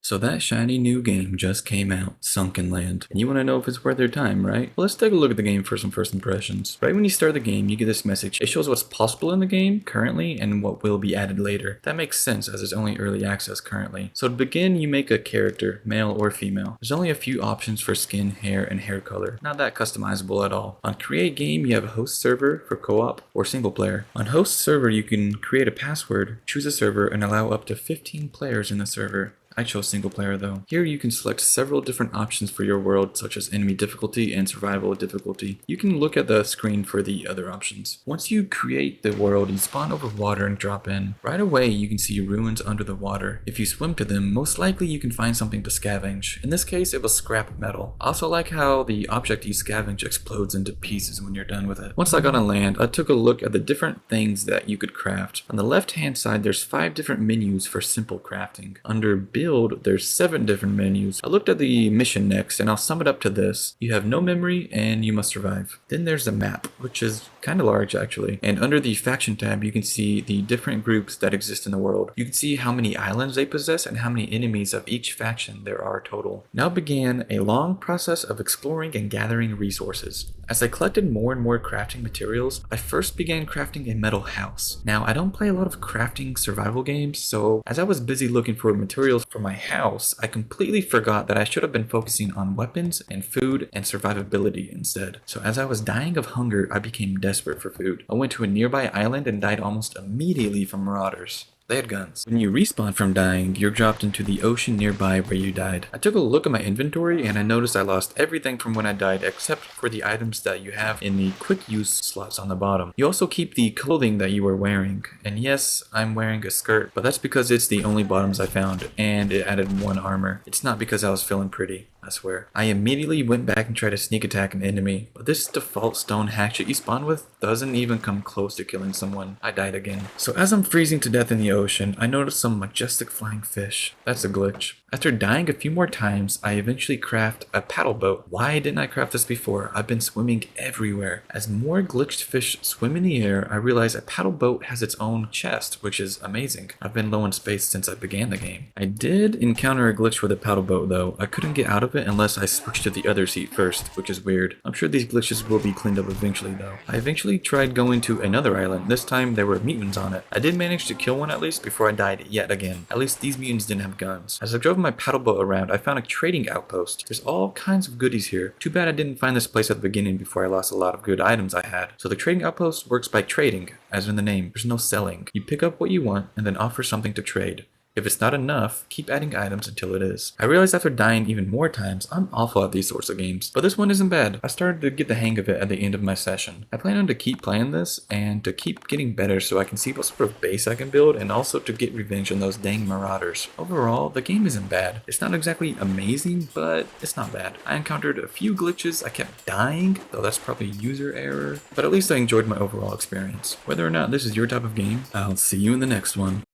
So that shiny new game just came out, Sunkenland. And you want to know if it's worth your time, right? Well, let's take a look at the game for some first impressions. Right when you start the game, you get this message. It shows what's possible in the game currently and what will be added later. That makes sense as it's only early access currently. So to begin, you make a character, male or female. There's only a few options for skin, hair, and hair color. Not that customizable at all. On create game, you have a host server for co-op or single player. On host server, you can create a password, choose a server, and allow up to 15 players in the server. I chose single player though. Here you can select several different options for your world, such as enemy difficulty and survival difficulty. You can look at the screen for the other options. Once you create the world, you spawn over water and drop in. Right away you can see ruins under the water. If you swim to them, most likely you can find something to scavenge. In this case it was scrap metal. I also like how the object you scavenge explodes into pieces when you're done with it. Once I got on land, I took a look at the different things that you could craft. On the left hand side there's 5 different menus for simple crafting. Under build, there's 7 different menus. I looked at the mission next and I'll sum it up to this. You have no memory and you must survive. Then there's a map, which is kind of large actually. And under the faction tab you can see the different groups that exist in the world. You can see how many islands they possess and how many enemies of each faction there are total. Now began a long process of exploring and gathering resources. As I collected more and more crafting materials, I first began crafting a metal house. Now I don't play a lot of crafting survival games, so as I was busy looking for materials for my house, I completely forgot that I should have been focusing on weapons and food and survivability instead. So as I was dying of hunger, I became desperate for food. I went to a nearby island and died almost immediately from marauders. They had guns. When you respawn from dying, you're dropped into the ocean nearby where you died. I took a look at my inventory and I noticed I lost everything from when I died except for the items that you have in the quick use slots on the bottom. You also keep the clothing that you were wearing. And yes, I'm wearing a skirt, but that's because it's the only bottoms I found and it added 1 armor. It's not because I was feeling pretty. I swear. I immediately went back and tried to sneak attack an enemy, but this default stone hatchet you spawn with doesn't even come close to killing someone. I died again. So as I'm freezing to death in the ocean, I noticed some majestic flying fish. That's a glitch. After dying a few more times, I eventually craft a paddle boat. Why didn't I craft this before? I've been swimming everywhere. As more glitched fish swim in the air, I realize a paddle boat has its own chest, which is amazing. I've been low in space since I began the game. I did encounter a glitch with a paddle boat though. I couldn't get out of it unless I switched to the other seat first, which is weird. I'm sure these glitches will be cleaned up eventually though. I eventually tried going to another island. This time there were mutants on it. I did manage to kill one at least before I died yet again. At least these mutants didn't have guns. As I drove my paddle boat around, I found a trading outpost. There's all kinds of goodies here. Too bad I didn't find this place at the beginning before I lost a lot of good items I had. So the trading outpost works by trading, as in the name. There's no selling. You pick up what you want and then offer something to trade. If it's not enough, keep adding items until it is. I realized after dying even more times, I'm awful at these sorts of games, but this one isn't bad. I started to get the hang of it at the end of my session. I plan on to keep playing this and to keep getting better so I can see what sort of base I can build and also to get revenge on those dang marauders. Overall, the game isn't bad. It's not exactly amazing, but it's not bad. I encountered a few glitches, I kept dying, though that's probably user error, but at least I enjoyed my overall experience. Whether or not this is your type of game, I'll see you in the next one.